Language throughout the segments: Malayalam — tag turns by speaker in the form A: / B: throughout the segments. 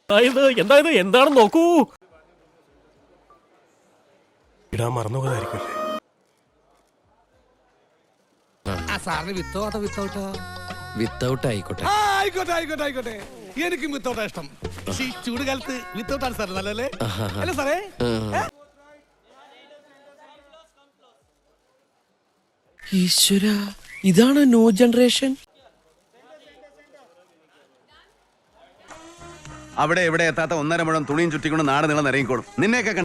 A: എന്തായത് എന്താണെന്ന് നോക്കൂ. ഇടാൻ മറന്നുപോയതായിരിക്കും.
B: വിത്തൗട്ട് ആയിക്കോട്ടെ.
C: ആയിക്കോട്ടെ. എനിക്കും വിത്തൗട്ടാ ഇഷ്ടം. ഈ ചൂട് കാലത്ത് വിത്തൗട്ടാണ് സാർ നല്ലല്ലേ? അല്ല സാറേ?
B: ഈശ്വര, ഇതാണ് ന്യൂ ജനറേഷൻ.
D: അവിടെ ഇവിടെ എത്താത്ത 1.5 മുഴം തുണിയും ചുറ്റിക്കൊണ്ട് നാട് നീളം ഇറങ്ങിക്കോളും. നിന്നെയൊക്കെ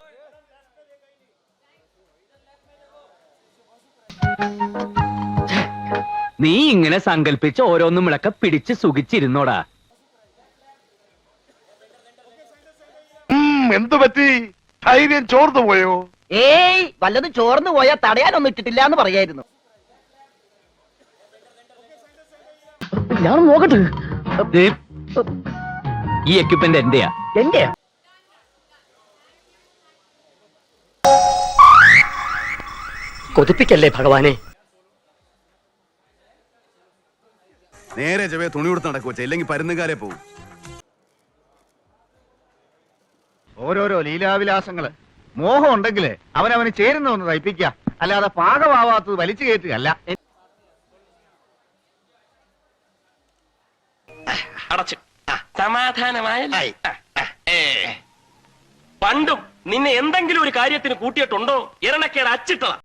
E: നീ ഇങ്ങനെ സങ്കല്പിച്ച് ഓരോന്നും വിളക്ക പിടിച്ച് സുഖിച്ചിരുന്നോടാ.
F: എന്തു പറ്റി? ധൈര്യം ചോർന്നു പോയോ?
G: ഏയ്, വല്ലതും ചോർന്നു പോയാ തടയാനൊന്നും ഇട്ടിട്ടില്ല എന്ന് പറയായിരുന്നു. ഞാൻ നോക്കട്ടെ.
E: ഈ എക്യുപ്മെന്റ് എന്റെയാ.
G: എന്റെയാ? കൊതിപ്പിക്കല്ലേ ഭഗവാനെ.
D: നേരെ ചെവേ തുണി കൊടുത്ത് നടക്കുവച്ച, ഇല്ലെങ്കിൽ പരുന്നുകാരെ പോവും.
F: ഓരോരോ ലീലാവിലാസങ്ങള്. മോഹം ഉണ്ടെങ്കില് അവനവന് ചേരുന്ന ഒന്ന് തയ്പ്പിക്ക, അല്ലാതെ പാകമാവാത്തത് വലിച്ചു കയറ്റുകയല്ല.
A: അടച്ചു സമാധാനമായ. പണ്ടും നിന്നെ എന്തെങ്കിലും ഒരു കാര്യത്തിന് കൂട്ടിയിട്ടുണ്ടോ? ഇരണക്കേട് അച്ചിട്ടതാ.